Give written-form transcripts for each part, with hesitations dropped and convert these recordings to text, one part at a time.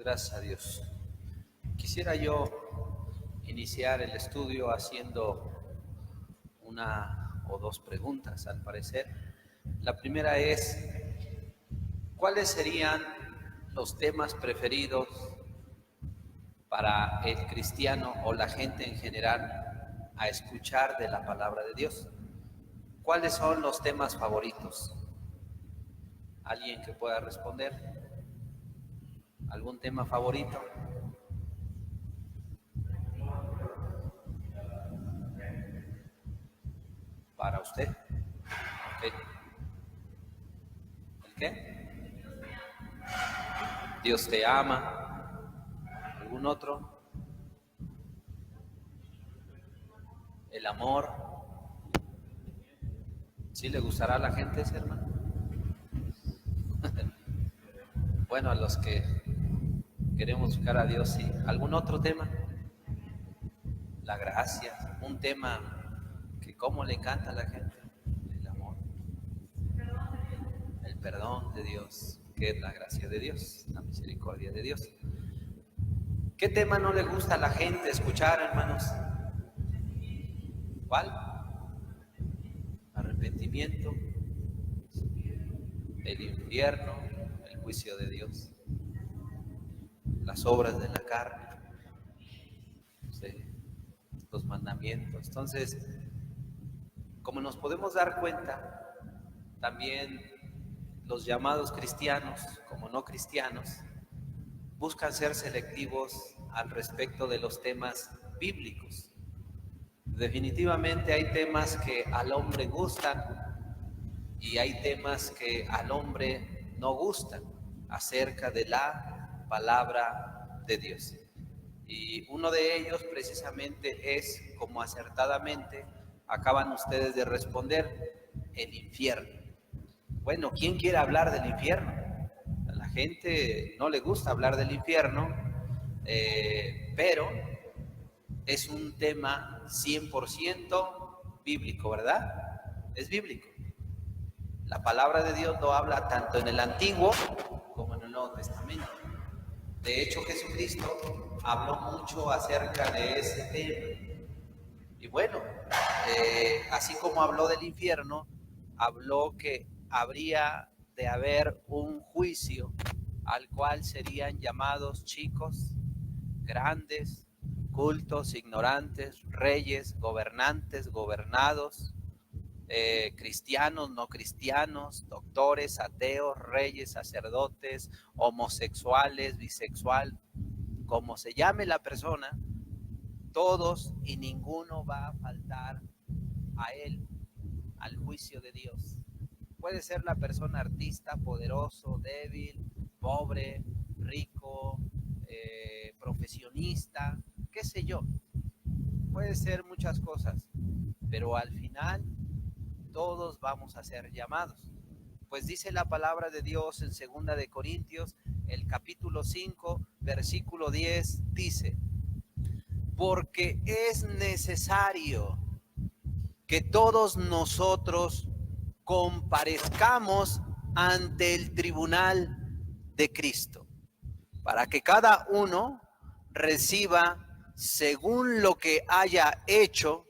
Gracias a Dios. Quisiera yo iniciar el estudio haciendo una o dos preguntas, al parecer. La primera es, ¿cuáles serían los temas preferidos para el cristiano o la gente en general a escuchar de la palabra de Dios? ¿Cuáles son los temas favoritos? ¿Alguien que pueda responder? ¿Algún tema favorito? Para usted. Okay. ¿El qué? Dios te ama. ¿Algún otro? El amor. ¿Sí le gustará a la gente ese, hermano? Bueno, a los que queremos buscar a Dios, sí. ¿Algún otro tema? La gracia. Un tema que cómo le encanta a la gente. El amor. El perdón de Dios, que es la gracia de Dios, la misericordia de Dios. ¿Qué tema no le gusta a la gente escuchar, hermanos? ¿Cuál? Arrepentimiento, el infierno, el juicio de Dios, las obras de la carne, ¿sí? Los mandamientos. Entonces, como nos podemos dar cuenta, también los llamados cristianos, como no cristianos, buscan ser selectivos al respecto de los temas bíblicos. Definitivamente hay temas que al hombre gustan y hay temas que al hombre no gustan acerca de la palabra de Dios. Y uno de ellos precisamente es, como acertadamente acaban ustedes de responder, el infierno. Bueno, ¿quién quiere hablar del infierno? A la gente no le gusta hablar del infierno, pero es un tema 100% bíblico, ¿verdad? Es bíblico. La palabra de Dios lo habla tanto en el Antiguo como en el Nuevo Testamento. De hecho, Jesucristo habló mucho acerca de ese tema. Y bueno, así como habló del infierno, habló que habría de haber un juicio al cual serían llamados chicos, grandes, cultos, ignorantes, reyes, gobernantes, gobernados, cristianos, no cristianos, doctores, ateos, reyes, sacerdotes, homosexuales, bisexual, como se llame la persona, todos y ninguno va a faltar a él, al juicio de Dios. Puede ser la persona artista, poderoso, débil, pobre, rico, profesionista, qué sé yo. Puede ser muchas cosas, pero al final todos vamos a ser llamados. Pues dice la palabra de Dios en 2 de Corintios, el capítulo 5, versículo 10, dice: porque es necesario que todos nosotros comparezcamos ante el tribunal de Cristo, para que cada uno reciba según lo que haya hecho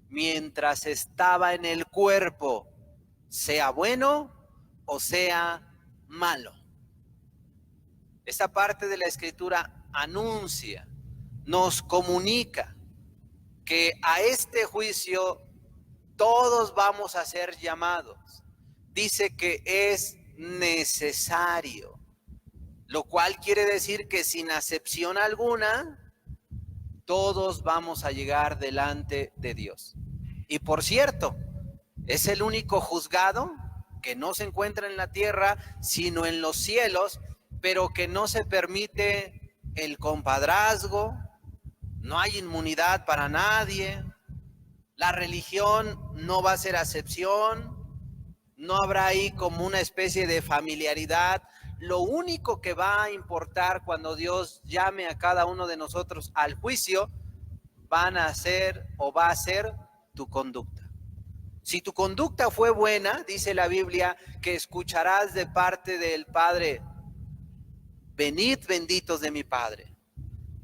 mientras estaba en el cuerpo, sea bueno o sea malo. Esta parte de la Escritura anuncia, nos comunica que a este juicio todos vamos a ser llamados. Dice que es necesario, lo cual quiere decir que sin acepción alguna, todos vamos a llegar delante de Dios. Y por cierto, es el único juzgado que no se encuentra en la tierra, sino en los cielos, pero que no se permite el compadrazgo, no hay inmunidad para nadie, la religión no va a ser acepción, no habrá ahí como una especie de familiaridad. Lo único que va a importar cuando Dios llame a cada uno de nosotros al juicio van a ser o va a ser tu conducta. Si tu conducta fue buena, dice la Biblia, que escucharás de parte del Padre venid benditos de mi Padre.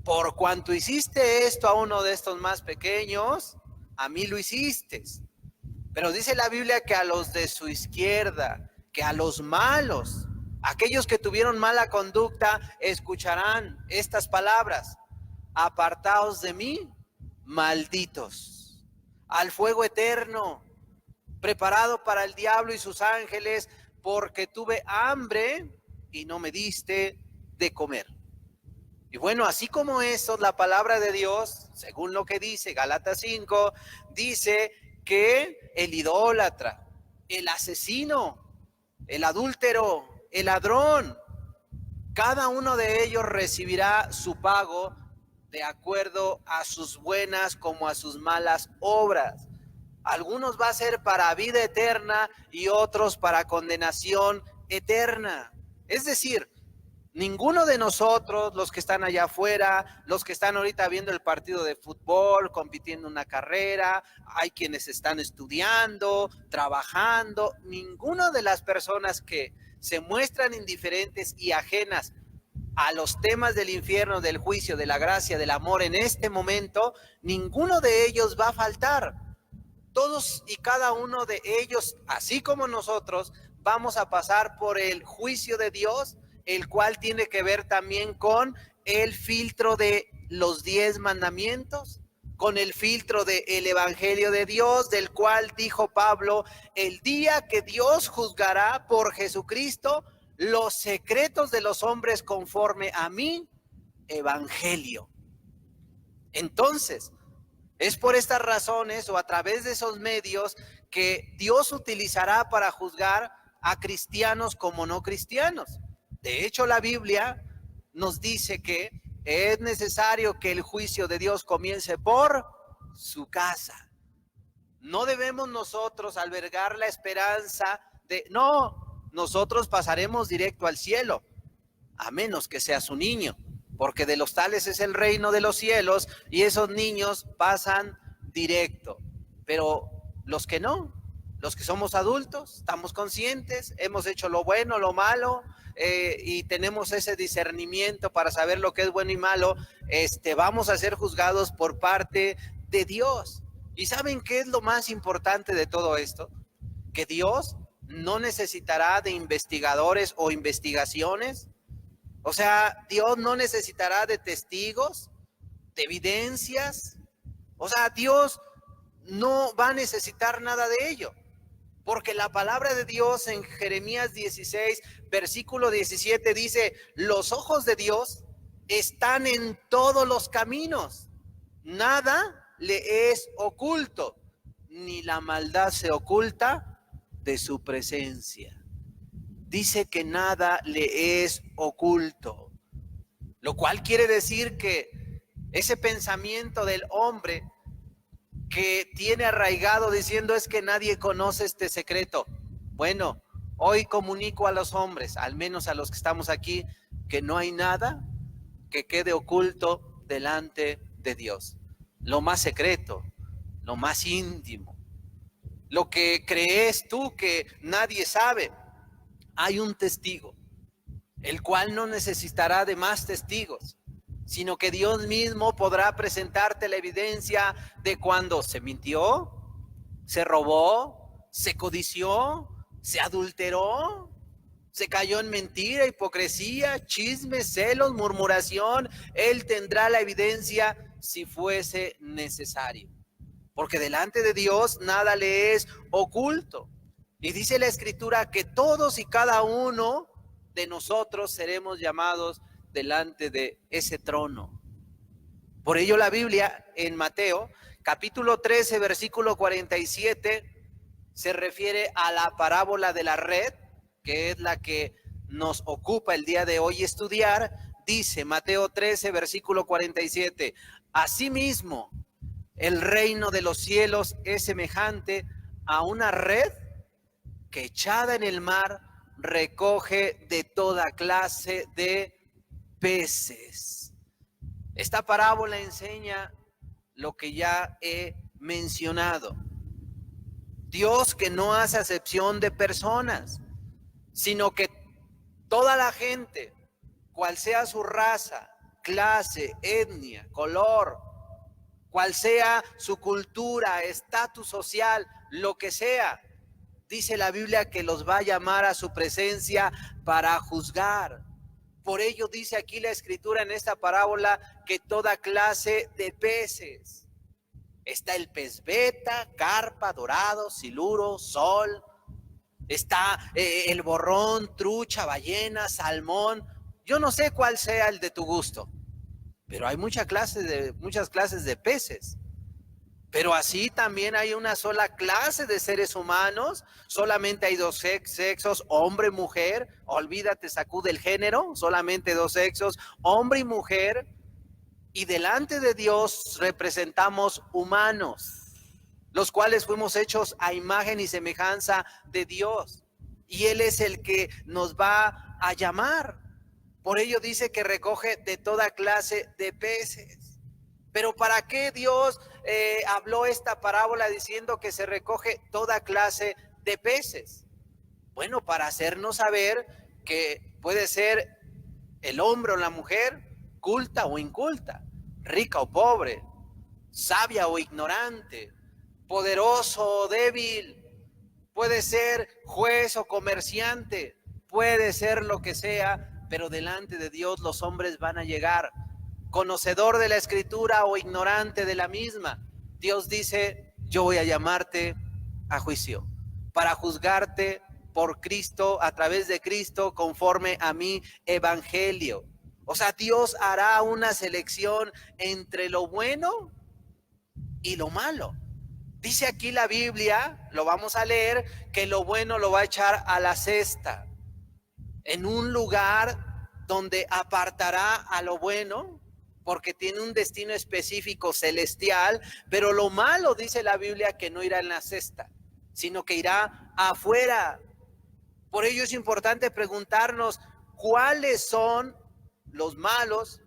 Por cuanto hiciste esto a uno de estos más pequeños, a mí lo hiciste. Pero dice la Biblia que a los de su izquierda, que a los malos, aquellos que tuvieron mala conducta, escucharán estas palabras: apartaos de mí, malditos, al fuego eterno, preparado para el diablo y sus ángeles, porque tuve hambre y no me diste de comer. Y bueno, así como eso, la palabra de Dios, según lo que dice Gálatas 5, dice que el idólatra, el asesino, el adúltero, el ladrón, cada uno de ellos recibirá su pago de acuerdo a sus buenas como a sus malas obras. Algunos va a ser para vida eterna y otros para condenación eterna. Es decir, ninguno de nosotros, los que están allá afuera, los que están ahorita viendo el partido de fútbol, compitiendo una carrera, hay quienes están estudiando, trabajando, ninguna de las personas que se muestran indiferentes y ajenas a los temas del infierno, del juicio, de la gracia, del amor en este momento, ninguno de ellos va a faltar. Todos y cada uno de ellos, así como nosotros, vamos a pasar por el juicio de Dios, el cual tiene que ver también con el filtro de los 10 mandamientos, con el filtro del Evangelio de Dios, del cual dijo Pablo: el día que Dios juzgará por Jesucristo los secretos de los hombres conforme a mi Evangelio. Entonces, es por estas razones o a través de esos medios que Dios utilizará para juzgar a cristianos como no cristianos. De hecho, la Biblia nos dice que es necesario que el juicio de Dios comience por su casa. No debemos nosotros albergar la esperanza de, no, nosotros pasaremos directo al cielo, a menos que seas un niño, porque de los tales es el reino de los cielos y esos niños pasan directo. Pero los que no, los que somos adultos, estamos conscientes, hemos hecho lo bueno, lo malo, y tenemos ese discernimiento para saber lo que es bueno y malo, vamos a ser juzgados por parte de Dios. ¿Y saben qué es lo más importante de todo esto? Que Dios no necesitará de investigadores o investigaciones. O sea, Dios no necesitará de testigos, de evidencias. O sea, Dios no va a necesitar nada de ello. Porque la palabra de Dios en Jeremías 16, versículo 17 dice: los ojos de Dios están en todos los caminos. Nada le es oculto, ni la maldad se oculta de su presencia. Dice que nada le es oculto, lo cual quiere decir que ese pensamiento del hombre que tiene arraigado diciendo es que nadie conoce este secreto. Bueno, hoy comunico a los hombres, al menos a los que estamos aquí, que no hay nada que quede oculto delante de Dios. Lo más secreto, lo más íntimo, lo que crees tú que nadie sabe, hay un testigo, el cual no necesitará de más testigos, sino que Dios mismo podrá presentarte la evidencia de cuando se mintió, se robó, se codició, se adulteró, se cayó en mentira, hipocresía, chisme, celos, murmuración. Él tendrá la evidencia si fuese necesario, porque delante de Dios nada le es oculto. Y dice la Escritura que todos y cada uno de nosotros seremos llamados delante de ese trono. Por ello la Biblia en Mateo capítulo 13 versículo 47 se refiere a la parábola de la red, que es la que nos ocupa el día de hoy estudiar. Dice Mateo 13 versículo 47: asimismo el reino de los cielos es semejante a una red que echada en el mar recoge de toda clase de peces. Esta parábola enseña lo que ya he mencionado. Dios que no hace acepción de personas, sino que toda la gente, cual sea su raza, clase, etnia, color, cual sea su cultura, estatus social, lo que sea. Dice la Biblia que los va a llamar a su presencia para juzgar. Por ello dice aquí la Escritura en esta parábola que toda clase de peces. Está el pez beta, carpa, dorado, siluro, sol. Está el borrón, trucha, ballena, salmón. Yo no sé cuál sea el de tu gusto, pero hay muchas clases de peces. Pero así también hay una sola clase de seres humanos, solamente hay dos sexos, hombre y mujer, olvídate, sacude el género, solamente dos sexos, hombre y mujer, y delante de Dios representamos humanos, los cuales fuimos hechos a imagen y semejanza de Dios, y Él es el que nos va a llamar. Por ello dice que recoge de toda clase de peces. Pero ¿para qué Dios habló esta parábola diciendo que se recoge toda clase de peces? Bueno, para hacernos saber que puede ser el hombre o la mujer, culta o inculta, rica o pobre, sabia o ignorante, poderoso o débil, puede ser juez o comerciante, puede ser lo que sea, pero delante de Dios los hombres van a llegar conocedor de la Escritura o ignorante de la misma. Dios dice, yo voy a llamarte a juicio para juzgarte por Cristo, a través de Cristo, conforme a mi evangelio. O sea, Dios hará una selección entre lo bueno y lo malo. Dice aquí la Biblia, lo vamos a leer, que lo bueno lo va a echar a la cesta, en un lugar donde apartará a lo bueno, porque tiene un destino específico celestial, pero lo malo, dice la Biblia, que no irá en la cesta, sino que irá afuera. Por ello es importante preguntarnos cuáles son los malos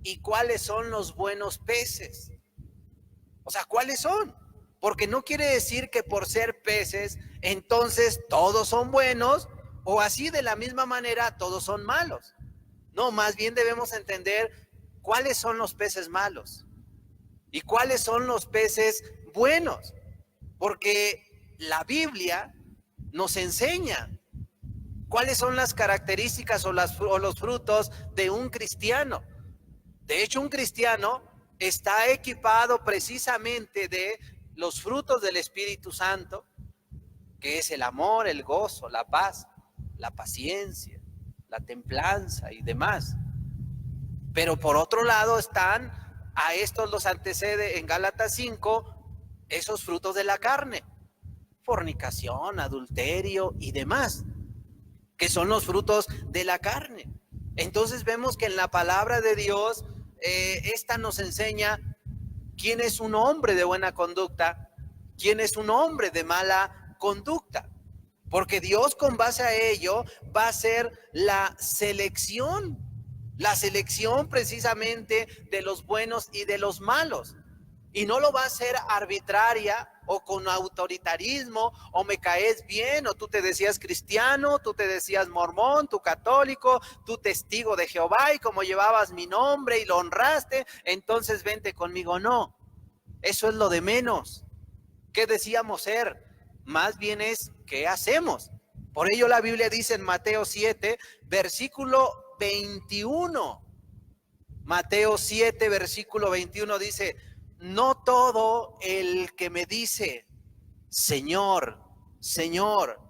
y cuáles son los buenos peces. O sea, ¿cuáles son? Porque no quiere decir que por ser peces, entonces todos son buenos, o así de la misma manera todos son malos. No, más bien debemos entender cuáles son los peces malos y cuáles son los peces buenos, porque la Biblia nos enseña cuáles son las características o los frutos de un cristiano. De hecho, un cristiano está equipado precisamente de los frutos del Espíritu Santo, que es el amor, el gozo, la paz, la paciencia, la templanza y demás. Pero por otro lado están, a estos los antecede en Gálatas 5, esos frutos de la carne, fornicación, adulterio y demás, que son los frutos de la carne. Entonces vemos que en la palabra de Dios, esta nos enseña quién es un hombre de buena conducta, quién es un hombre de mala conducta. Porque Dios, con base a ello, va a hacer la selección precisamente de los buenos y de los malos. Y no lo va a hacer arbitraria o con autoritarismo, o me caes bien, o tú te decías cristiano, tú te decías mormón, tú católico, tú testigo de Jehová, y como llevabas mi nombre y lo honraste, entonces vente conmigo. No, eso es lo de menos. ¿Qué decíamos ser? Más bien es ¿qué hacemos? Por ello la Biblia dice en Mateo 7, versículo 21. Mateo 7, versículo 21 dice, no todo el que me dice, Señor, Señor,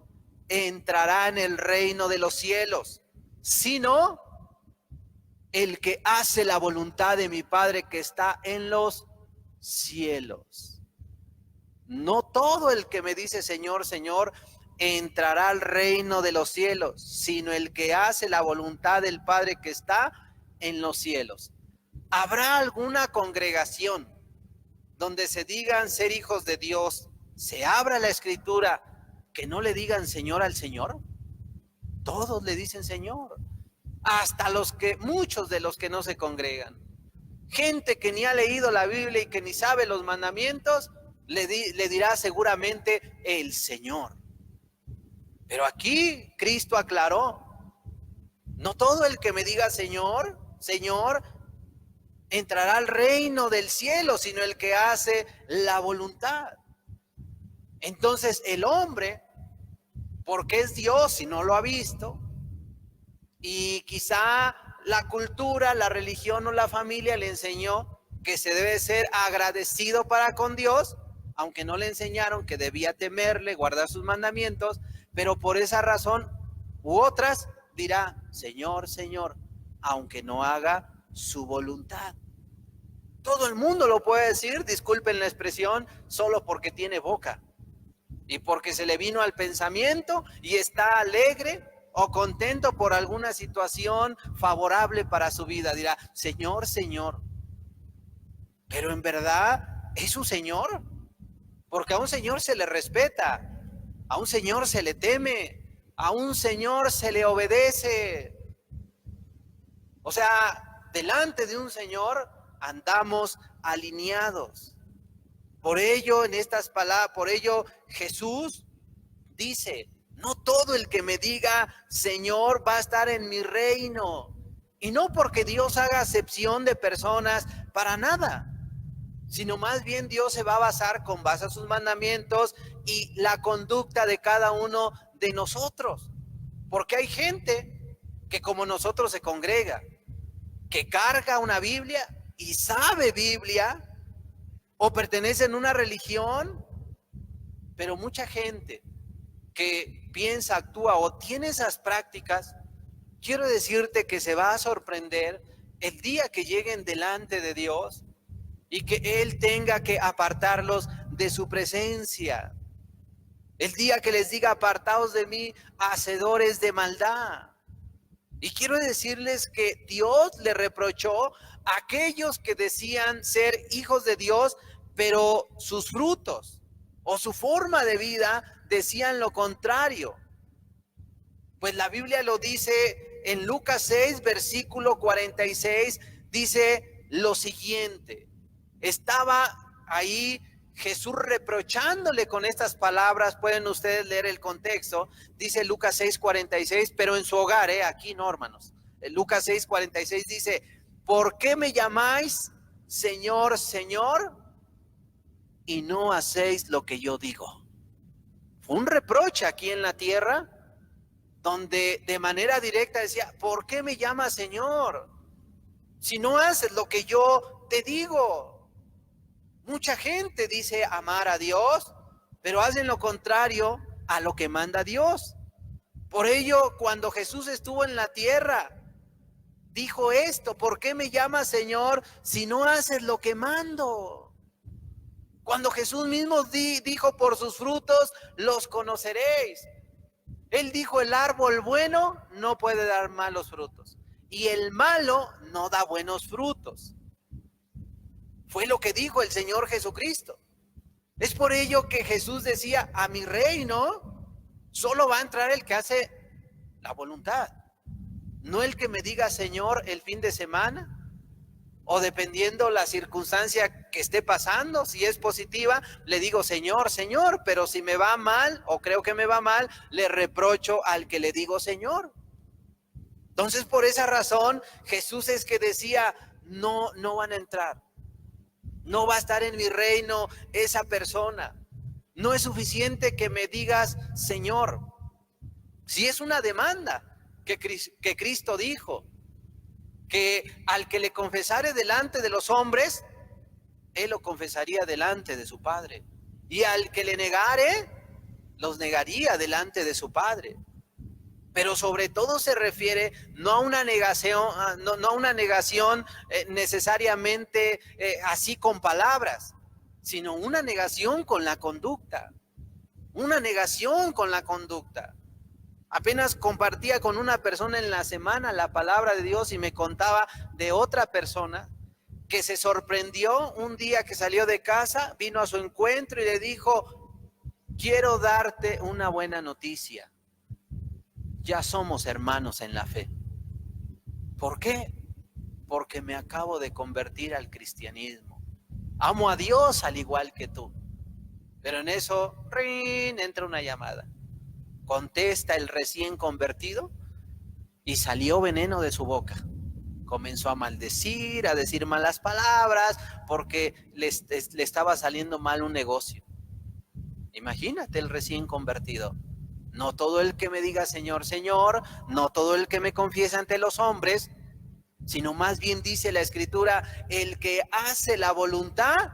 entrará en el reino de los cielos, sino el que hace la voluntad de mi Padre que está en los cielos. No todo el que me dice Señor, Señor, entrará al reino de los cielos, sino el que hace la voluntad del Padre que está en los cielos. ¿Habrá alguna congregación donde se digan ser hijos de Dios, se abra la Escritura, que no le digan Señor al Señor? Todos le dicen Señor, hasta muchos de los que no se congregan. Gente que ni ha leído la Biblia y que ni sabe los mandamientos, le dirá seguramente el Señor. Pero aquí Cristo aclaró, No todo el que me diga Señor, Señor, entrará al reino del cielo, sino el que hace la voluntad. Entonces el hombre, porque es Dios y no lo ha visto, y quizá la cultura, la religión o la familia le enseñó que se debe ser agradecido para con Dios, aunque no le enseñaron que debía temerle, guardar sus mandamientos, pero por esa razón u otras dirá, Señor, Señor, aunque no haga su voluntad. Todo el mundo lo puede decir, disculpen la expresión, solo porque tiene boca y porque se le vino al pensamiento y está alegre o contento por alguna situación favorable para su vida. Dirá, Señor, Señor. Pero en verdad es un Señor, porque a un Señor se le respeta, a un Señor se le teme, a un Señor se le obedece. O sea, delante de un Señor andamos alineados. Por ello, en estas palabras, por ello Jesús dice, no todo el que me diga Señor va a estar en mi reino. Y no porque Dios haga acepción de personas para nada, sino más bien Dios se va a basar con base a sus mandamientos y la conducta de cada uno de nosotros. Porque hay gente que como nosotros se congrega, que carga una Biblia y sabe Biblia, o pertenece a una religión, pero mucha gente que piensa, actúa o tiene esas prácticas, quiero decirte que se va a sorprender el día que lleguen delante de Dios y que Él tenga que apartarlos de su presencia. El día que les diga, apartaos de mí, hacedores de maldad. Y quiero decirles que Dios le reprochó a aquellos que decían ser hijos de Dios, pero sus frutos o su forma de vida decían lo contrario. Pues la Biblia lo dice en Lucas 6, versículo 46, dice lo siguiente. Estaba ahí Jesús reprochándole con estas palabras, pueden ustedes leer el contexto, dice Lucas 6, 46, pero en su hogar, aquí no, hermanos. Lucas 6, 46 dice, ¿por qué me llamáis Señor, Señor, y no hacéis lo que yo digo? Fue un reproche aquí en la tierra, donde de manera directa decía, ¿por qué me llamas Señor? Si no haces lo que yo te digo. Mucha gente dice amar a Dios, pero hacen lo contrario a lo que manda Dios. Por ello, cuando Jesús estuvo en la tierra, dijo esto, ¿por qué me llamas Señor si no haces lo que mando? Cuando Jesús mismo dijo, por sus frutos los conoceréis. Él dijo, el árbol bueno no puede dar malos frutos y el malo no da buenos frutos. Fue lo que dijo el Señor Jesucristo. Es por ello que Jesús decía, a mi reino solo va a entrar el que hace la voluntad. No el que me diga Señor el fin de semana, o dependiendo la circunstancia que esté pasando, si es positiva, le digo Señor, Señor, pero si me va mal, o creo que me va mal, le reprocho al que le digo Señor. Entonces, por esa razón, Jesús es que decía, no van a entrar. No va a estar en mi reino esa persona. No es suficiente que me digas Señor. Si es una demanda que Cristo dijo, que al que le confesare delante de los hombres, Él lo confesaría delante de su Padre. Y al que le negare, los negaría delante de su Padre. Pero sobre todo se refiere no a una negación, no a una negación necesariamente así con palabras, sino una negación con la conducta. Una negación con la conducta. Apenas compartía con una persona en la semana la palabra de Dios y me contaba de otra persona que se sorprendió un día que salió de casa, vino a su encuentro y le dijo, quiero darte una buena noticia. Ya somos hermanos en la fe. ¿Por qué? Porque me acabo de convertir al cristianismo. Amo a Dios al igual que tú. Pero en eso, ¡rin!, entra una llamada. Contesta el recién convertido y salió veneno de su boca. Comenzó a maldecir, a decir malas palabras, porque le estaba saliendo mal un negocio. Imagínate el recién convertido. No todo el que me diga Señor, Señor, no todo el que me confiesa ante los hombres, sino más bien dice la Escritura, el que hace la voluntad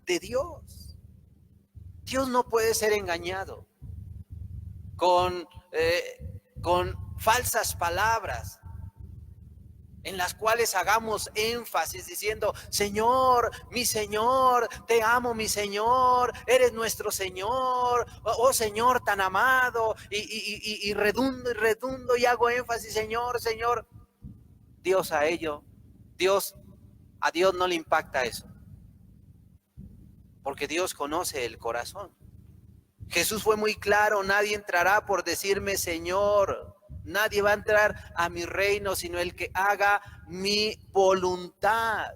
de Dios. Dios no puede ser engañado con falsas palabras en las cuales hagamos énfasis diciendo, Señor, mi Señor, te amo, mi Señor, eres nuestro Señor, oh Señor tan amado, y redundo y hago énfasis, Señor, Señor. A Dios no le impacta eso, porque Dios conoce el corazón. Jesús fue muy claro, nadie entrará por decirme Señor. Nadie va a entrar a mi reino sino el que haga mi voluntad.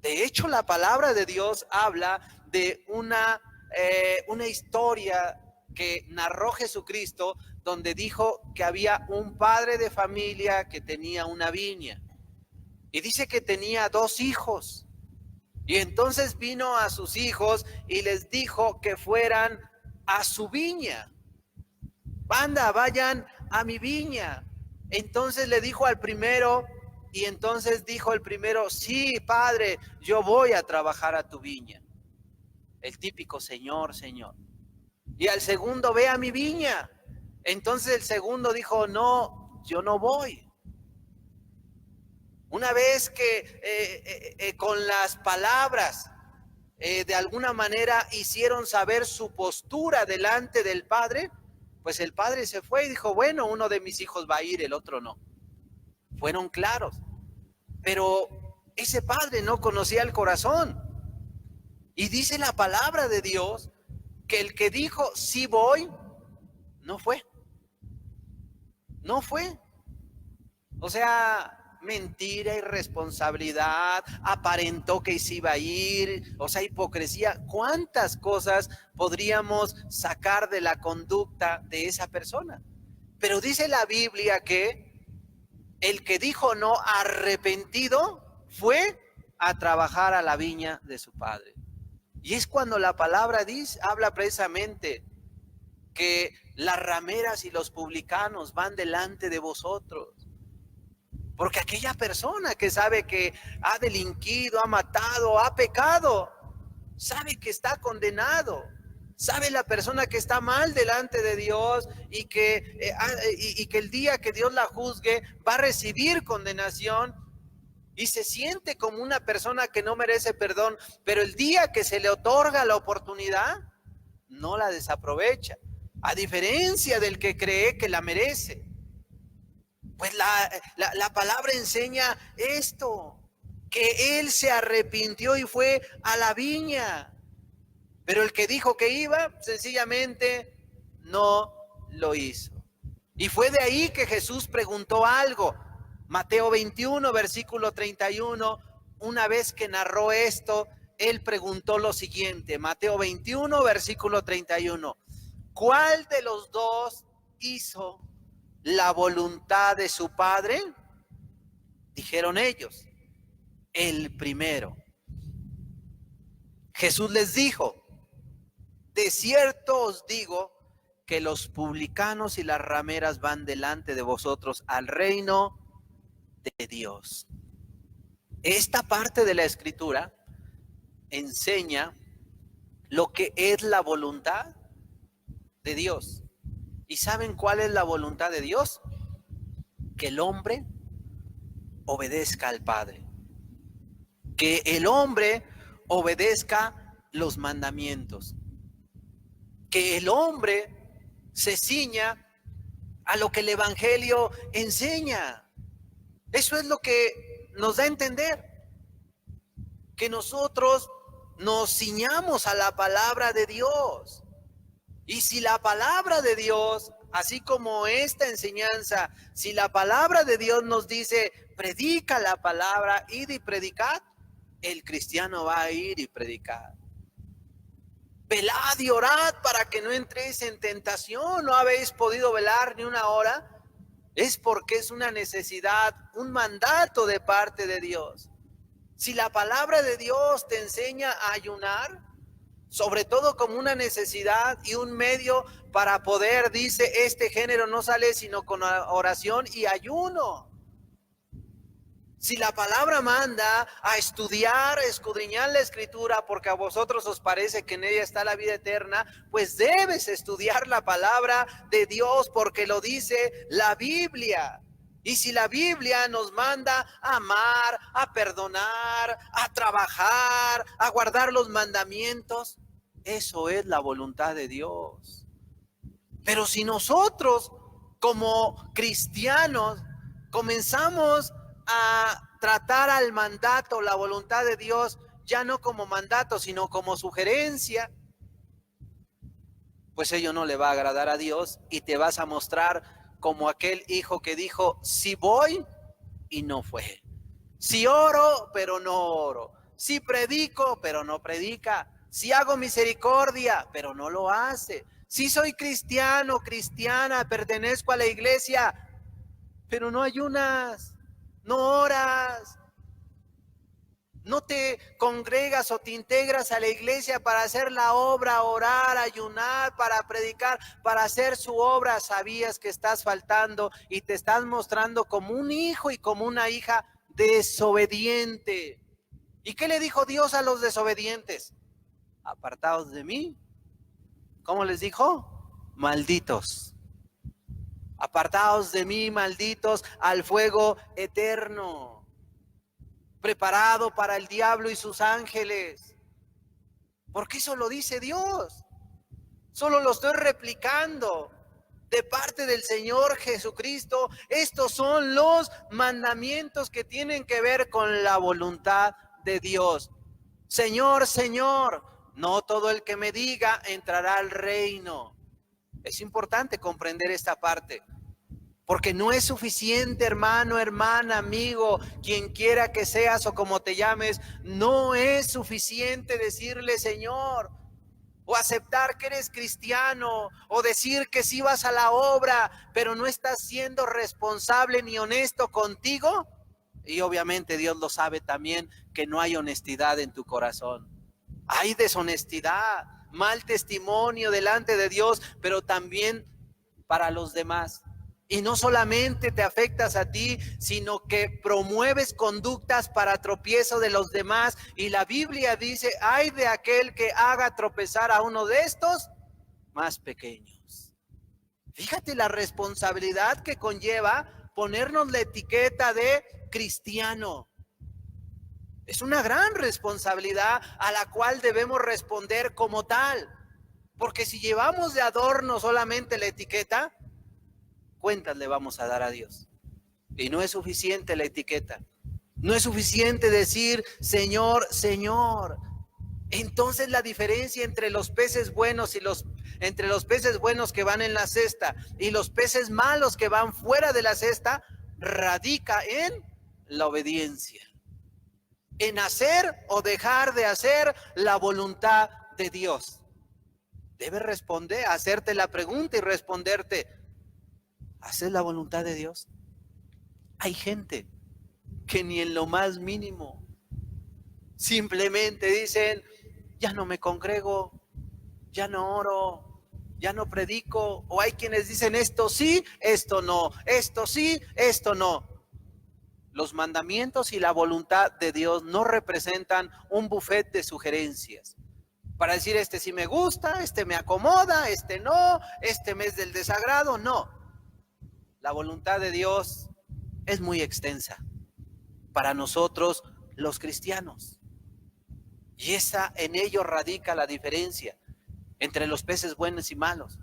De hecho, la palabra de Dios habla de una historia que narró Jesucristo, donde dijo que había un padre de familia que tenía una viña. Y dice que tenía 2 hijos. Y entonces vino a sus hijos y les dijo que fueran a su viña. Banda, vayan a mi viña. Entonces le dijo al primero, y entonces dijo el primero, sí, padre, yo voy a trabajar a tu viña. El típico Señor, Señor. Y al segundo, ve a mi viña. Entonces el segundo dijo, no, yo no voy. Una vez que con las palabras de alguna manera hicieron saber su postura delante del padre, pues el padre se fue y dijo, bueno, uno de mis hijos va a ir, el otro no. Fueron claros. Pero ese padre no conocía el corazón. Y dice la palabra de Dios que el que dijo, sí voy, no fue. No fue. O sea, mentira, irresponsabilidad, aparentó que se iba a ir, o sea, hipocresía. ¿Cuántas cosas podríamos sacar de la conducta de esa persona? Pero dice la Biblia que el que dijo no arrepentido fue a trabajar a la viña de su padre. Y es cuando la palabra habla precisamente que las rameras y los publicanos van delante de vosotros. Porque aquella persona que sabe que ha delinquido, ha matado, ha pecado, sabe que está condenado. Sabe la persona que está mal delante de Dios y que el día que Dios la juzgue va a recibir condenación y se siente como una persona que no merece perdón, pero el día que se le otorga la oportunidad, no la desaprovecha, a diferencia del que cree que la merece. Pues la palabra enseña esto, que él se arrepintió y fue a la viña. Pero el que dijo que iba, sencillamente no lo hizo. Y fue de ahí que Jesús preguntó algo. Mateo 21, versículo 31, una vez que narró esto, él preguntó lo siguiente. Mateo 21, versículo 31. ¿Cuál de los dos hizo la voluntad de su padre? Dijeron ellos, el primero. Jesús les dijo, de cierto os digo que los publicanos y las rameras van delante de vosotros al reino de Dios. Esta parte de la Escritura enseña lo que es la voluntad de Dios. ¿Y saben cuál es la voluntad de Dios? Que el hombre obedezca al Padre. Que el hombre obedezca los mandamientos. Que el hombre se ciña a lo que el Evangelio enseña. Eso es lo que nos da a entender. Que nosotros nos ciñamos a la palabra de Dios. Y si la palabra de Dios, así como esta enseñanza, si la palabra de Dios nos dice, predica la palabra, id y predicad, el cristiano va a ir y predicar. Velad y orad para que no entréis en tentación. ¿No habéis podido velar ni una hora? Es porque es una necesidad, un mandato de parte de Dios. Si la palabra de Dios te enseña a ayunar, sobre todo como una necesidad y un medio para poder, dice, este género no sale sino con oración y ayuno. Si la palabra manda a estudiar, escudriñar la escritura, porque a vosotros os parece que en ella está la vida eterna, pues debes estudiar la palabra de Dios, porque lo dice la Biblia. Y si la Biblia nos manda a amar, a perdonar, a trabajar, a guardar los mandamientos, eso es la voluntad de Dios. Pero si nosotros como cristianos comenzamos a tratar al mandato, la voluntad de Dios, ya no como mandato, sino como sugerencia, pues ello no le va a agradar a Dios y te vas a mostrar como aquel hijo que dijo, sí voy y no fue. Sí oro, pero no oro. Sí predico, pero no predica. Sí hago misericordia, pero no lo hace. Sí soy cristiano, cristiana, pertenezco a la iglesia, pero no ayunas, no oras, no te congregas o te integras a la iglesia para hacer la obra, orar, ayunar, para predicar, para hacer su obra. Sabías que estás faltando y te estás mostrando como un hijo y como una hija desobediente. ¿Y qué le dijo Dios a los desobedientes? Apartados de mí. ¿Cómo les dijo? Malditos. Apartados de mí, malditos, al fuego eterno, preparado para el diablo y sus ángeles. Porque eso lo dice Dios. Solo lo estoy replicando de parte del Señor Jesucristo. Estos son los mandamientos que tienen que ver con la voluntad de Dios. Señor, Señor, no todo el que me diga entrará al reino. Es importante comprender esta parte, porque no es suficiente, hermano, hermana, amigo, quien quiera que seas o como te llames, no es suficiente decirle Señor, o aceptar que eres cristiano, o decir que sí vas a la obra, pero no estás siendo responsable ni honesto contigo. Y obviamente Dios lo sabe también, que no hay honestidad en tu corazón. Hay deshonestidad, mal testimonio delante de Dios, pero también para los demás. Y no solamente te afectas a ti, sino que promueves conductas para tropiezo de los demás. Y la Biblia dice, ay de aquel que haga tropezar a uno de estos más pequeños. Fíjate la responsabilidad que conlleva ponernos la etiqueta de cristiano. Es una gran responsabilidad a la cual debemos responder como tal. Porque si llevamos de adorno solamente la etiqueta, cuentas le vamos a dar a Dios. Y no es suficiente la etiqueta. No es suficiente decir, Señor, Señor. Entonces la diferencia entre los peces buenos y entre los peces buenos que van en la cesta y los peces malos que van fuera de la cesta, radica en la obediencia. En hacer o dejar de hacer la voluntad de Dios. Debes responder, hacerte la pregunta y responderte, ¿haces la voluntad de Dios? Hay gente que ni en lo más mínimo simplemente dicen, ya no me congrego, ya no oro, ya no predico, o hay quienes dicen esto sí, esto no, esto sí, esto no. Los mandamientos y la voluntad de Dios no representan un buffet de sugerencias para decir este sí me gusta, este me acomoda, este no, este me es del desagrado. No, la voluntad de Dios es muy extensa para nosotros los cristianos, y en ello radica la diferencia entre los peces buenos y malos.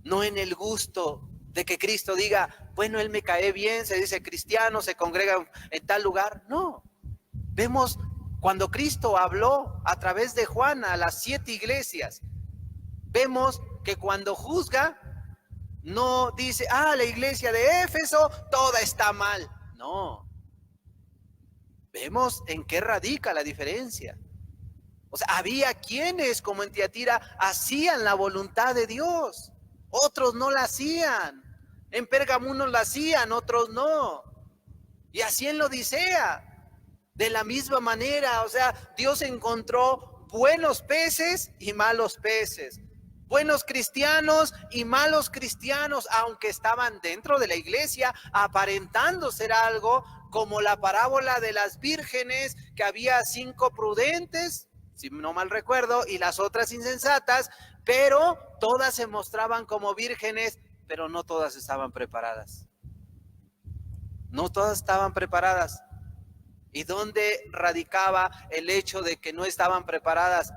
No en el gusto de que Cristo diga, bueno, él me cae bien, se dice cristiano, se congrega en tal lugar. No, vemos cuando Cristo habló a través de Juan a las 7 iglesias, vemos que cuando juzga, no dice, la iglesia de Éfeso, toda está mal. No, vemos en qué radica la diferencia. O sea, había quienes, como en Tiatira, hacían la voluntad de Dios. Otros no la hacían. En Pérgamo unos lo hacían, otros no. Y así en la Odisea. De la misma manera, o sea, Dios encontró buenos peces y malos peces. Buenos cristianos y malos cristianos, aunque estaban dentro de la iglesia, aparentando ser algo, como la parábola de las vírgenes, que había 5 prudentes, si no mal recuerdo, y las otras insensatas, pero todas se mostraban como vírgenes, pero no todas estaban preparadas. No todas estaban preparadas. ¿Y dónde radicaba el hecho de que no estaban preparadas?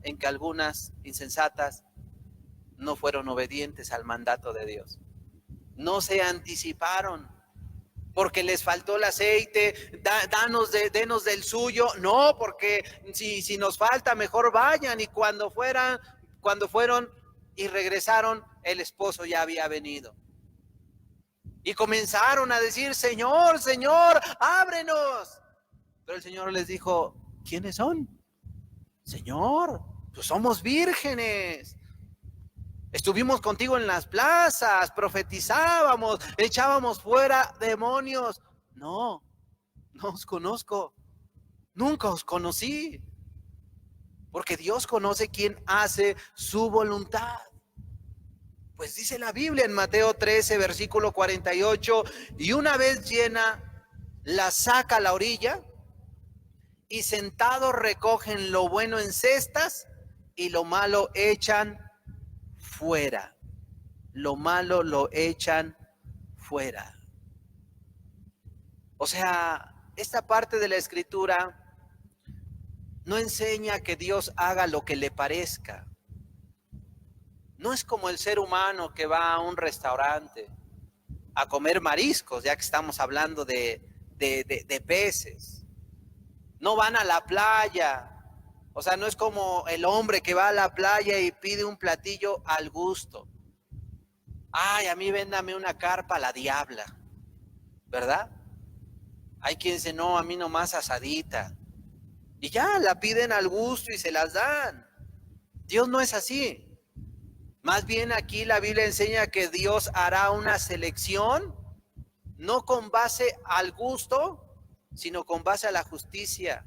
En que algunas insensatas no fueron obedientes al mandato de Dios. No se anticiparon porque les faltó el aceite, denos del suyo. No, porque si nos falta, mejor vayan. Y cuando fueron y regresaron, el esposo ya había venido. Y comenzaron a decir: Señor, Señor, ábrenos. Pero el Señor les dijo: ¿quiénes son? Señor, pues somos vírgenes. Estuvimos contigo en las plazas, profetizábamos, echábamos fuera demonios. No, no os conozco. Nunca os conocí. Porque Dios conoce quién hace su voluntad. Pues dice la Biblia en Mateo 13, versículo 48, y una vez llena, la saca a la orilla, y sentados recogen lo bueno en cestas y lo malo echan fuera. Lo malo lo echan fuera. O sea, esta parte de la escritura no enseña que Dios haga lo que le parezca. No es como el ser humano que va a un restaurante a comer mariscos, ya que estamos hablando de peces. No van a la playa. O sea, no es como el hombre que va a la playa y pide un platillo al gusto. Ay, a mí véndame una carpa a la diabla, ¿verdad? Hay quien dice: no, a mí nomás asadita. Y ya la piden al gusto y se las dan. Dios no es así. Más bien aquí la Biblia enseña que Dios hará una selección, no con base al gusto, sino con base a la justicia,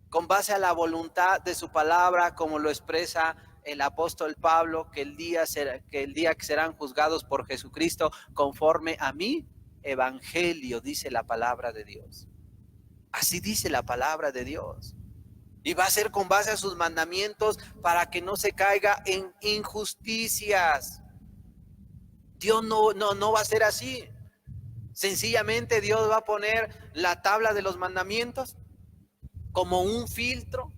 con base a la voluntad de su palabra, como lo expresa el apóstol Pablo, que el día que serán juzgados por Jesucristo conforme a mi evangelio, dice la palabra de Dios. Así dice la palabra de Dios. Y va a ser con base a sus mandamientos para que no se caiga en injusticias. Dios no va a ser así. Sencillamente Dios va a poner la tabla de los mandamientos como un filtro.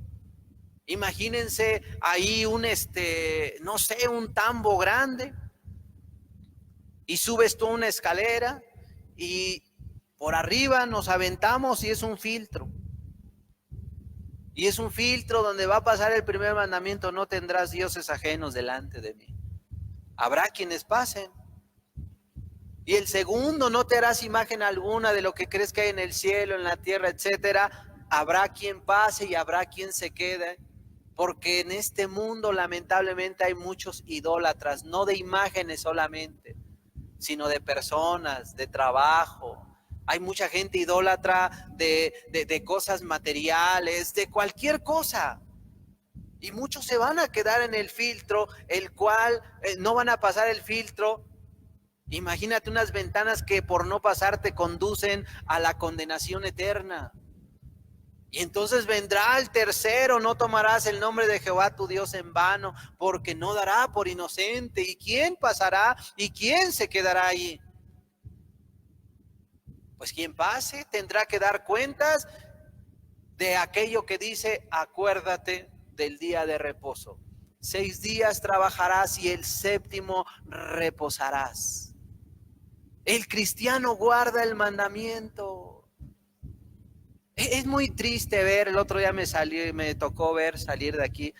Imagínense ahí un tambo grande, y subes tú una escalera y por arriba nos aventamos y es un filtro. Y es un filtro donde va a pasar el primer mandamiento: no tendrás dioses ajenos delante de mí. Habrá quienes pasen. Y el segundo: no te harás imagen alguna de lo que crees que hay en el cielo, en la tierra, etcétera. Habrá quien pase y habrá quien se quede. Porque en este mundo lamentablemente hay muchos idólatras, no de imágenes solamente, sino de personas, de trabajo. Hay mucha gente idólatra de cosas materiales, de cualquier cosa. Y muchos se van a quedar en el filtro, el cual no van a pasar el filtro. Imagínate unas ventanas que por no pasar te conducen a la condenación eterna. Y entonces vendrá el tercero: no tomarás el nombre de Jehová tu Dios en vano, porque no dará por inocente. ¿Y quién pasará? ¿Y quién se quedará ahí? Pues quien pase tendrá que dar cuentas de aquello que dice: acuérdate del día de reposo. 6 días trabajarás y el séptimo reposarás. El cristiano guarda el mandamiento. Es muy triste ver, el otro día me tocó ver salir de aquí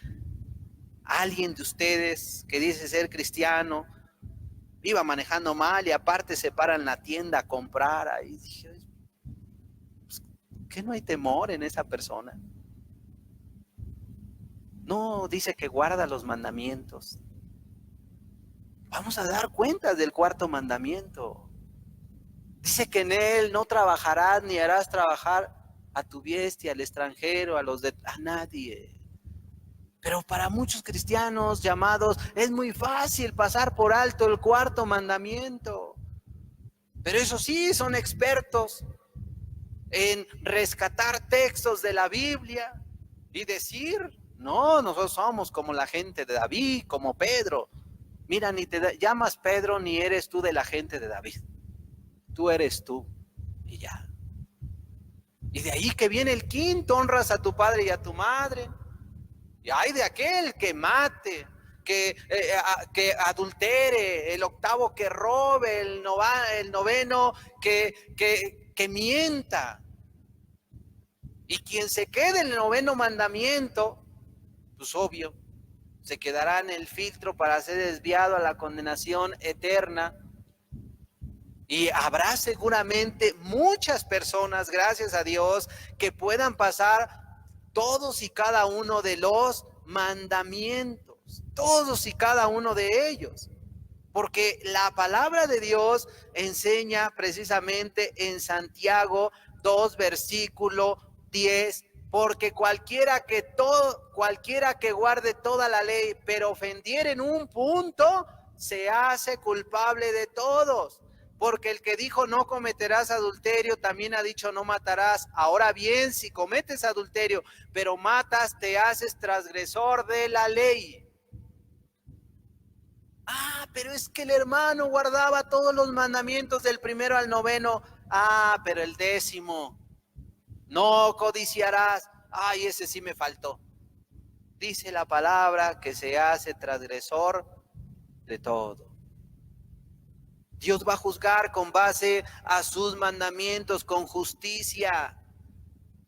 a alguien de ustedes que dice ser cristiano, iba manejando mal y aparte se para en la tienda a comprar. Ahí dije: pues, ¿qué no hay temor en esa persona? No, dice que guarda los mandamientos. Vamos a dar cuentas del cuarto mandamiento. Dice que en él no trabajarás ni harás trabajar a tu bestia, al extranjero, a nadie. Pero para muchos cristianos llamados es muy fácil pasar por alto el cuarto mandamiento. Pero eso sí, son expertos en rescatar textos de la Biblia y decir, no, nosotros somos como la gente de David, como Pedro. Mira, ni te llamas Pedro ni eres tú de la gente de David. Tú eres tú y ya. Y de ahí que viene el quinto, honras a tu padre y a tu madre. Y hay de aquel que mate, que adultere, el octavo que robe, el noveno que mienta. Y quien se quede en el noveno mandamiento, pues obvio, se quedará en el filtro para ser desviado a la condenación eterna. Y habrá seguramente muchas personas, gracias a Dios, que puedan pasar todos y cada uno de los mandamientos, todos y cada uno de ellos. Porque la palabra de Dios enseña precisamente en Santiago 2, versículo 10, porque cualquiera que guarde toda la ley, pero ofendiere en un punto, se hace culpable de todos. Porque el que dijo no cometerás adulterio, también ha dicho no matarás. Ahora bien, si cometes adulterio, pero matas, te haces transgresor de la ley. Pero es que el hermano guardaba todos los mandamientos del primero al noveno. Pero el décimo, no codiciarás. Ese sí me faltó. Dice la palabra que se hace transgresor de todo. Dios va a juzgar con base a sus mandamientos, con justicia.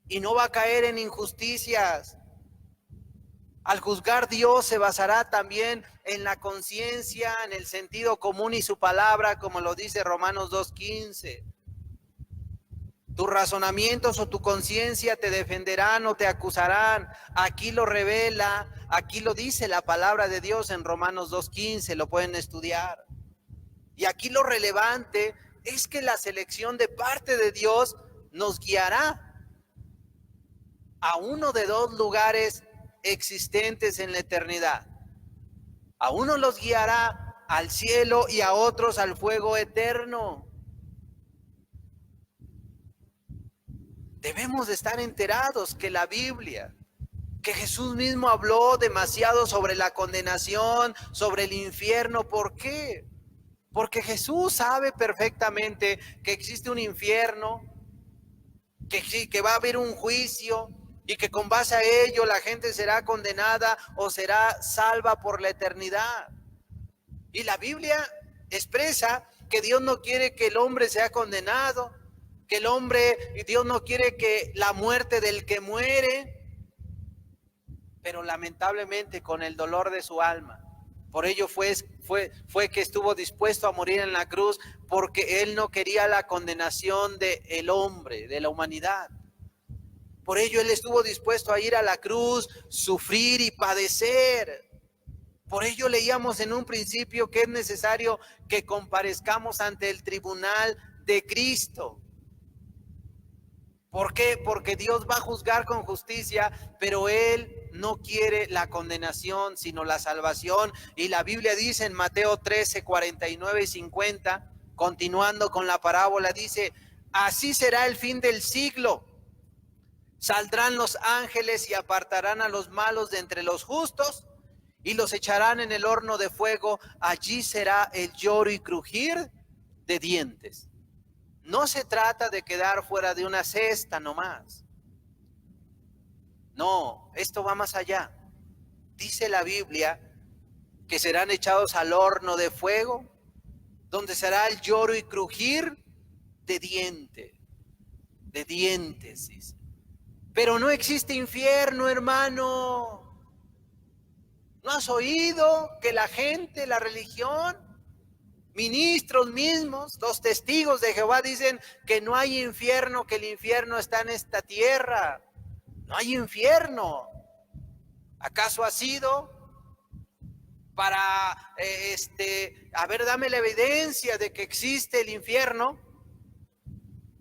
Y no va a caer en injusticias. Al juzgar, Dios se basará también en la conciencia, en el sentido común y su palabra, como lo dice Romanos 2:15. Tus razonamientos o tu conciencia te defenderán o te acusarán. Aquí lo revela, aquí lo dice la palabra de Dios en Romanos 2:15, lo pueden estudiar. Y aquí lo relevante es que la selección de parte de Dios nos guiará a uno de dos lugares existentes en la eternidad. A uno los guiará al cielo y a otros al fuego eterno. Debemos de estar enterados que la Biblia, que Jesús mismo habló demasiado sobre la condenación, sobre el infierno. ¿Por qué? Porque Jesús sabe perfectamente que existe un infierno, que va a haber un juicio y que con base a ello la gente será condenada o será salva por la eternidad. Y la Biblia expresa que Dios no quiere que el hombre sea condenado, que Dios no quiere que la muerte del que muere, pero lamentablemente con el dolor de su alma. Por ello fue que estuvo dispuesto a morir en la cruz, porque él no quería la condenación del hombre, de la humanidad. Por ello él estuvo dispuesto a ir a la cruz, sufrir y padecer. Por ello leíamos en un principio que es necesario que comparezcamos ante el tribunal de Cristo. ¿Por qué? Porque Dios va a juzgar con justicia, pero Él no quiere la condenación, sino la salvación. Y la Biblia dice en Mateo 13, 49 y 50, continuando con la parábola, dice: así será el fin del siglo. Saldrán los ángeles y apartarán a los malos de entre los justos y los echarán en el horno de fuego. Allí será el lloro y crujir de dientes. No se trata de quedar fuera de una cesta nomás. No, esto va más allá. Dice la Biblia que serán echados al horno de fuego, donde será el lloro y crujir de dientes, dice. Pero no existe infierno, hermano. ¿No has oído que la gente, la religión, ministros mismos, los testigos de Jehová dicen que no hay infierno, que el infierno está en esta tierra? No hay infierno. ¿Acaso ha sido para, a ver, dame la evidencia de que existe el infierno,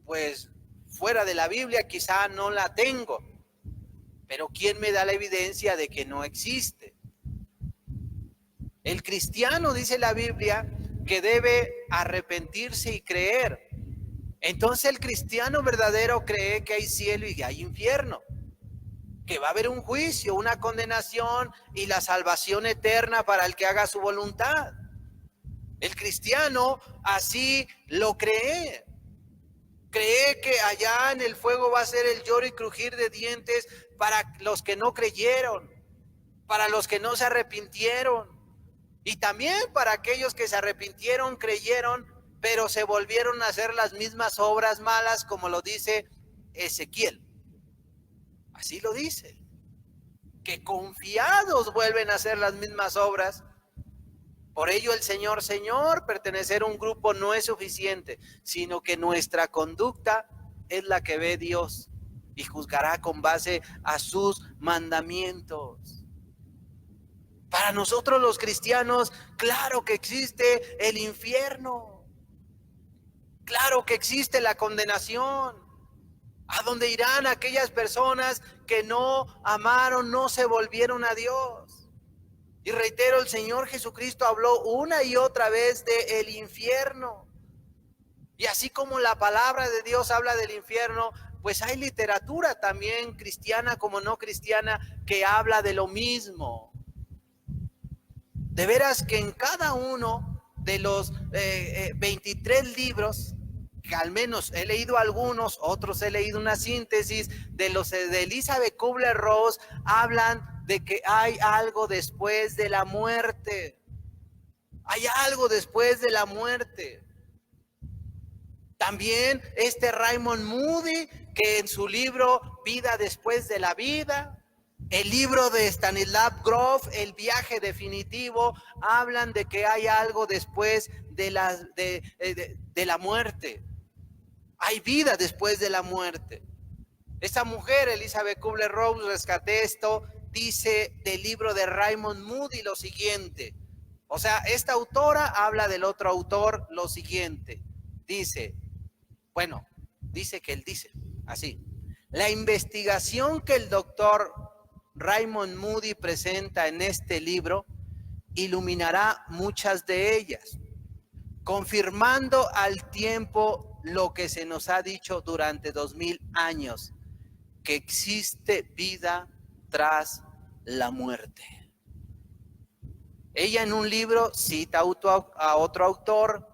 pues fuera de la Biblia quizá no la tengo, pero ¿quién me da la evidencia de que no existe? El cristiano, dice la Biblia, que debe arrepentirse y creer. Entonces el cristiano verdadero cree que hay cielo y que hay infierno, que va a haber un juicio, una condenación y la salvación eterna para el que haga su voluntad. El cristiano así lo cree. Cree que allá en el fuego va a ser el lloro y crujir de dientes para los que no creyeron, para los que no se arrepintieron, y también para aquellos que se arrepintieron, creyeron, pero se volvieron a hacer las mismas obras malas, como lo dice Ezequiel. Así lo dice, que confiados vuelven a hacer las mismas obras. Por ello el Señor, pertenecer a un grupo no es suficiente, sino que nuestra conducta es la que ve Dios y juzgará con base a sus mandamientos. Para nosotros los cristianos, claro que existe el infierno, claro que existe la condenación, a donde irán aquellas personas que no amaron, no se volvieron a Dios. Y reitero, el Señor Jesucristo habló una y otra vez de el infierno. Y así como la palabra de Dios habla del infierno, pues hay literatura también cristiana como no cristiana que habla de lo mismo. De veras que en cada uno de los 23 libros, que al menos he leído algunos, otros he leído una síntesis de los de Elizabeth Kubler-Ross, hablan de que hay algo después de la muerte. Hay algo después de la muerte. También Raymond Moody, que en su libro Vida después de la vida, el libro de Stanislav Grof, El viaje definitivo, hablan de que hay algo después de la muerte. Hay vida después de la muerte. Esta mujer, Elizabeth Kubler-Ross, rescaté esto, dice del libro de Raymond Moody lo siguiente. O sea, esta autora habla del otro autor lo siguiente. Dice que él dice así: la investigación que el doctor Raymond Moody presenta en este libro iluminará muchas de ellas, confirmando al tiempo lo que se nos ha dicho durante 2000 años, que existe vida tras la muerte. Ella en un libro cita a otro autor,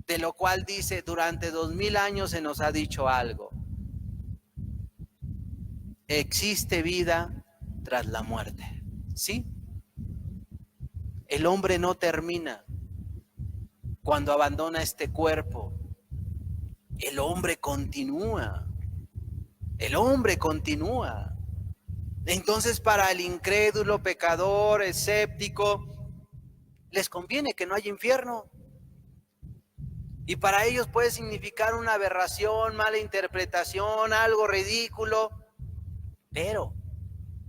de lo cual dice, durante 2000 años se nos ha dicho algo. Existe vida tras la muerte. ¿Sí? El hombre no termina cuando abandona este cuerpo. El hombre continúa. El hombre continúa. Entonces, para el incrédulo, pecador, escéptico, les conviene que no haya infierno. Y para ellos puede significar una aberración, mala interpretación, algo ridículo. Pero,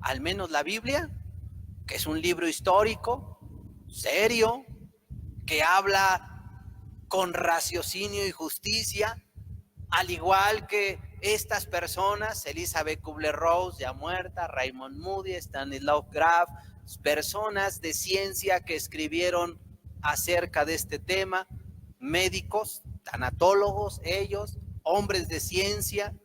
al menos la Biblia, que es un libro histórico, serio, que habla con raciocinio y justicia, al igual que estas personas, Elizabeth Kubler-Ross, ya muerta, Raymond Moody, Stanislav Grof, personas de ciencia que escribieron acerca de este tema, médicos, tanatólogos, ellos, hombres de ciencia,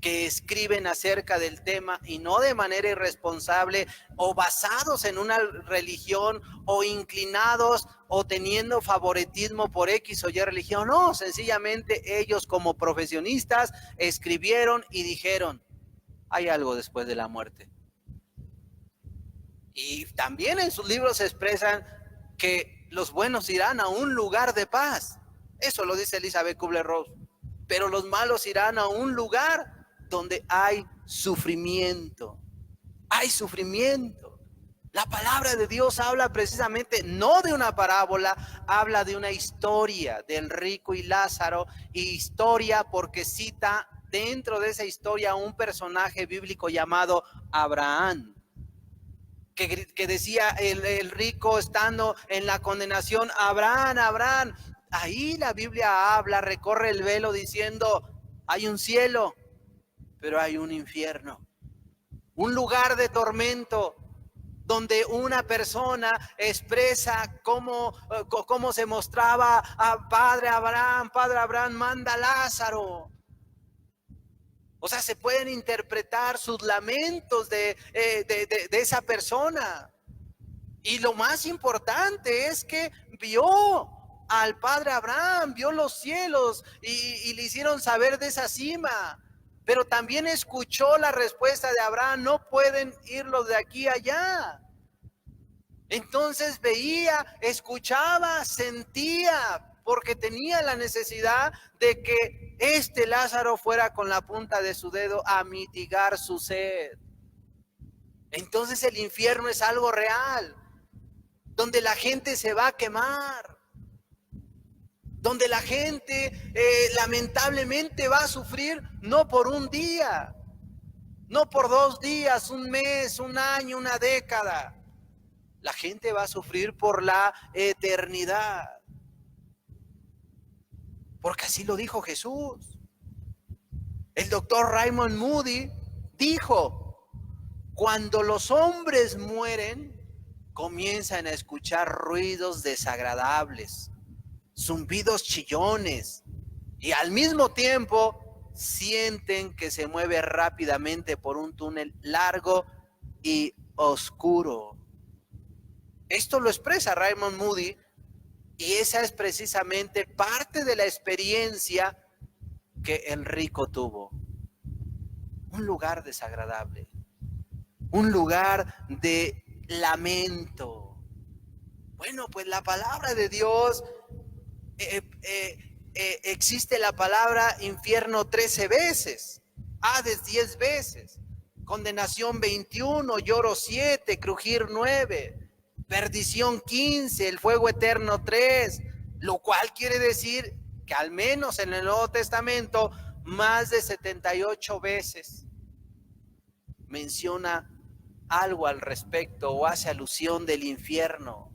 que escriben acerca del tema y no de manera irresponsable o basados en una religión o inclinados o teniendo favoritismo por X o Y religión. No, sencillamente ellos como profesionistas escribieron y dijeron, hay algo después de la muerte. Y también en sus libros expresan que los buenos irán a un lugar de paz. Eso lo dice Elizabeth Kubler-Ross. Pero los malos irán a un lugar donde hay sufrimiento. Hay sufrimiento. La palabra de Dios habla precisamente no de una parábola, habla de una historia del rico y Lázaro, y historia porque cita dentro de esa historia a un personaje bíblico llamado Abraham. que decía el rico estando en la condenación, Abraham, Abraham. Ahí la Biblia habla, recorre el velo diciendo, hay un cielo, pero hay un infierno, un lugar de tormento, donde una persona expresa cómo se mostraba a Padre Abraham, manda a Lázaro. O sea, se pueden interpretar sus lamentos de esa persona. Y lo más importante es que vio al Padre Abraham, vio los cielos y le hicieron saber de esa cima. Pero también escuchó la respuesta de Abraham, no pueden irlos de aquí a allá. Entonces veía, escuchaba, sentía, porque tenía la necesidad de que este Lázaro fuera con la punta de su dedo a mitigar su sed. Entonces el infierno es algo real, donde la gente se va a quemar, donde la gente lamentablemente va a sufrir no por un día, no por 2 días, un mes, un año, una década. La gente va a sufrir por la eternidad. Porque así lo dijo Jesús. El doctor Raymond Moody dijo, cuando los hombres mueren, comienzan a escuchar ruidos desagradables, zumbidos chillones, y al mismo tiempo sienten que se mueve rápidamente por un túnel largo y oscuro. Esto lo expresa Raymond Moody, y esa es precisamente parte de la experiencia que el rico tuvo. Un lugar desagradable, un lugar de lamento. Bueno, pues la palabra de Dios, existe la palabra infierno 13 veces, Hades 10 veces, condenación 21, lloro 7, crujir 9, perdición 15, el fuego eterno 3, lo cual quiere decir que al menos en el Nuevo Testamento más de 78 veces menciona algo al respecto o hace alusión del infierno.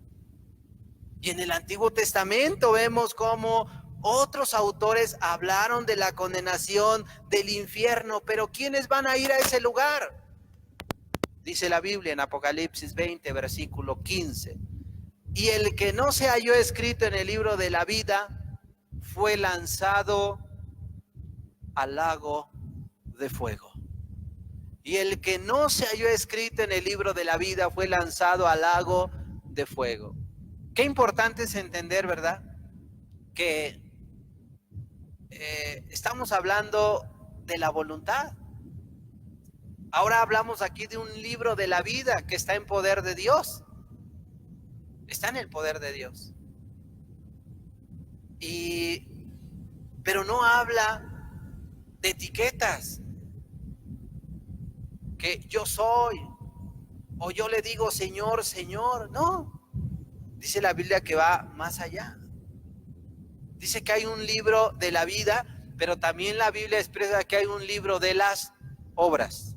Y en el Antiguo Testamento vemos cómo otros autores hablaron de la condenación del infierno, pero ¿quiénes van a ir a ese lugar? Dice la Biblia en Apocalipsis 20, versículo 15. Y el que no se halló escrito en el libro de la vida fue lanzado al lago de fuego. Y el que no se halló escrito en el libro de la vida fue lanzado al lago de fuego. Qué importante es entender, ¿verdad? Que estamos hablando de la voluntad. Ahora hablamos aquí de un libro de la vida que está en poder de Dios. Está en el poder de Dios. Pero no habla de etiquetas. Que yo soy, o yo le digo Señor, Señor. No. Dice la Biblia que va más allá. Dice que hay un libro de la vida, pero también la Biblia expresa que hay un libro de las obras.